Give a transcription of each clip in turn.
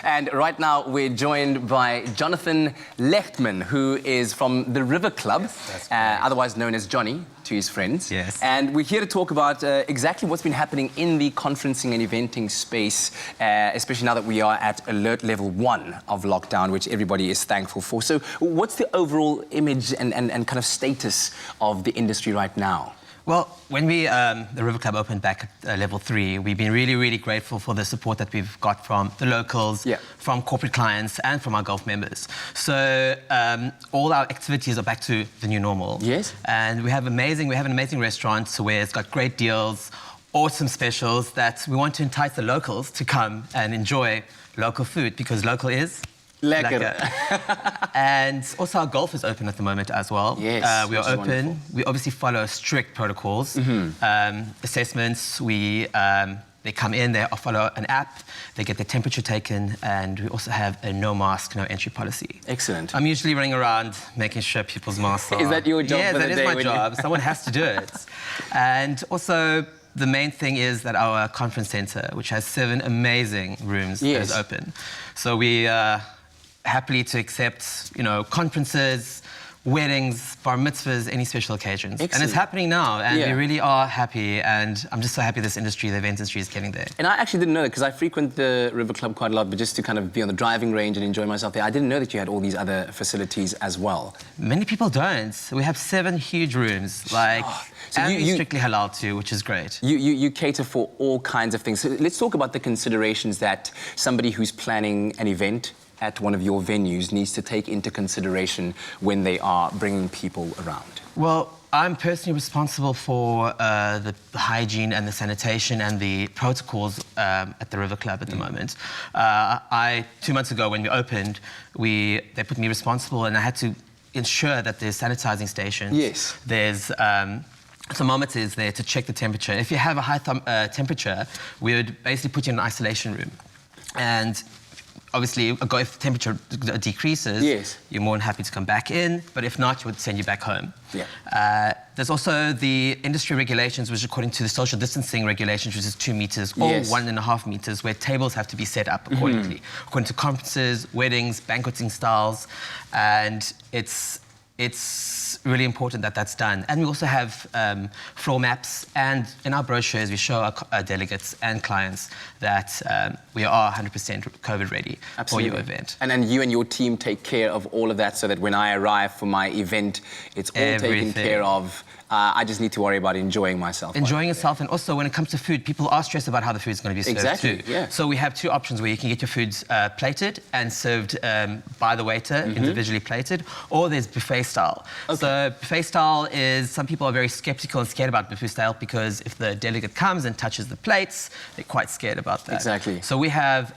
And right now we're joined by Jonathan Lechtman, who is from the River Club, otherwise known as Johnny to his friends. Yes. And we're here to talk about exactly what's been happening in the conferencing and eventing space, especially now that we are at alert level 1 of lockdown, which everybody is thankful for. So what's the overall image and kind of status of the industry right now? Well, when the River Club opened back at level 3, we've been really grateful for the support that we've got from the locals, from corporate clients, and from our Gulf members. So all our activities are back to the new normal. Yes. And we have an amazing restaurant where it's got great deals, awesome specials that we want to entice the locals to come and enjoy local food, because local is lekker. And also our golf is open at the moment as well. Yes, we are open. Wonderful. We obviously follow strict protocols, assessments. They come in, they follow an app, they get their temperature taken, and we also have a no mask, no entry policy. Excellent. I'm usually running around making sure people's masks are... Is that your job? Yeah, that is my job. Someone has to do it. And also, the main thing is that our conference center, which has 7 amazing rooms, is open. So we happily to accept, conferences, weddings, bar mitzvahs, any special occasions. Excellent. And it's happening now, and we really are happy, and I'm just so happy this industry, the event industry, is getting there. And I actually didn't know that, because I frequent the River Club quite a lot, but just to kind of be on the driving range and enjoy myself there, I didn't know that you had all these other facilities as well. Many people don't. We have 7 huge rooms, and we're strictly halal too, which is great. You cater for all kinds of things. So let's talk about the considerations that somebody who's planning an event at one of your venues needs to take into consideration when they are bringing people around. Well, I'm personally responsible for the hygiene and the sanitation and the protocols at the River Club at the moment. 2 months ago when we opened, they put me responsible, and I had to ensure that there's sanitizing stations. Yes. There's thermometers there to check the temperature. If you have a high temperature, we would basically put you in an isolation room. And obviously, if the temperature decreases, you're more than happy to come back in, but if not, you would send you back home. There's also the industry regulations, which according to the social distancing regulations, which is 2 meters or 1.5 meters, where tables have to be set up accordingly, according to conferences, weddings, banqueting styles, and it's really important that that's done. And we also have floor maps, and in our brochures we show our delegates and clients that we are 100% COVID ready for your event. And you and your team take care of all of that, so that when I arrive for my event, it's all taken care of. I just need to worry about enjoying myself. Enjoying yourself, and also when it comes to food, people are stressed about how the food's going to be served too. Yeah. So we have 2 options where you can get your foods plated and served by the waiter, individually plated, or there's buffet style. So buffet style is, some people are very skeptical and scared about buffet style, because if the delegate comes and touches the plates, they're quite scared about that. Exactly. So we have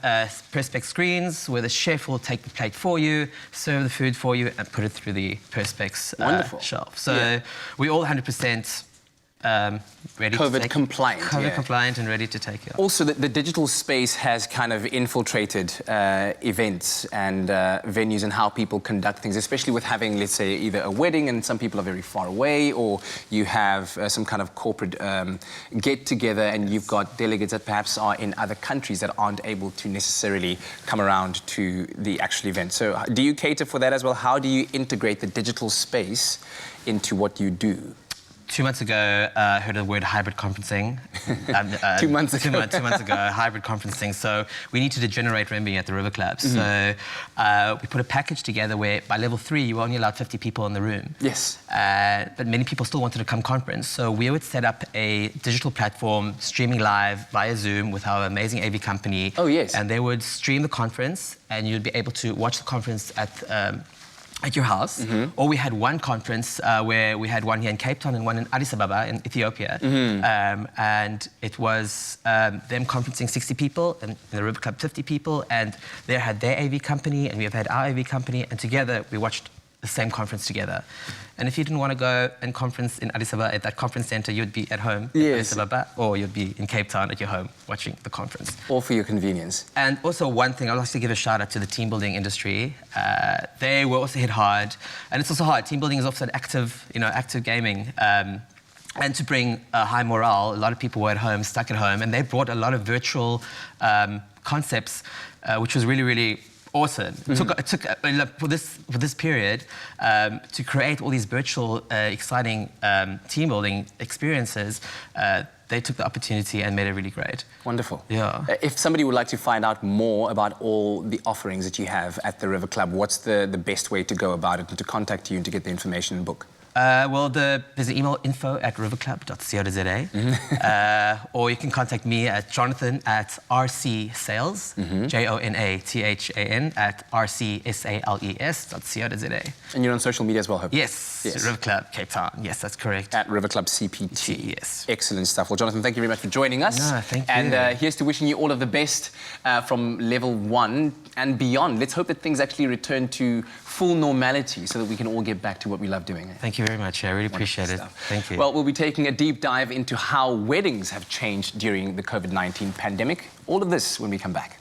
perspex screens where the chef will take the plate for you, serve the food for you, and put it through the perspex shelf. So we all 100% ready COVID compliant. COVID compliant and ready to take it. Also, the digital space has kind of infiltrated events and venues and how people conduct things, especially with having, let's say, either a wedding and some people are very far away, or you have some kind of corporate get-together and you've got delegates that perhaps are in other countries that aren't able to necessarily come around to the actual event. So do you cater for that as well? How do you integrate the digital space into what you do? 2 months ago, I heard the word hybrid conferencing. 2 months ago? 2 months ago, hybrid conferencing. So we need to generate revenue at the River Club. So we put a package together where by level 3, you were only allowed 50 people in the room. Yes. But many people still wanted to come conference. So we would set up a digital platform streaming live via Zoom with our amazing AV company. Oh, yes. And they would stream the conference, and you'd be able to watch the conference at your house. Or we had one conference where we had one here in Cape Town and one in Addis Ababa in Ethiopia. And it was them conferencing 60 people, and in the River Club 50 people, and they had their AV company and we have had our AV company, and together we watched the same conference together. And if you didn't want to go and conference in Addis Ababa at that conference center, you'd be at home in Addis Ababa, or you'd be in Cape Town at your home watching the conference. All for your convenience. And also one thing, I'd like to give a shout out to the team building industry. They were also hit hard, and it's also hard. Team building is also an active gaming. And to bring high morale, a lot of people were at home, stuck at home, and they brought a lot of virtual concepts, which was really, really awesome. It took for this period to create all these virtual, exciting team building experiences. They took the opportunity and made it really great. Wonderful. Yeah. If somebody would like to find out more about all the offerings that you have at the River Club, what's the best way to go about it and to contact you and to get the information and book? Well, there's an email, info@riverclub.co.za, or you can contact me at Jonathan at rcsales, JONATHAN @rcsales.co.za. And you're on social media as well, hopefully? Yes, River Club, Cape Town. Yes, that's correct. At River Club CPT. Yes. Excellent stuff. Well, Jonathan, thank you very much for joining us. No, thank you. And here's to wishing you all of the best from level 1 and beyond. Let's hope that things actually return to full normality so that we can all get back to what we love doing. Thank you very much. I really appreciate it. Thank you. Well, we'll be taking a deep dive into how weddings have changed during the COVID-19 pandemic. All of this when we come back.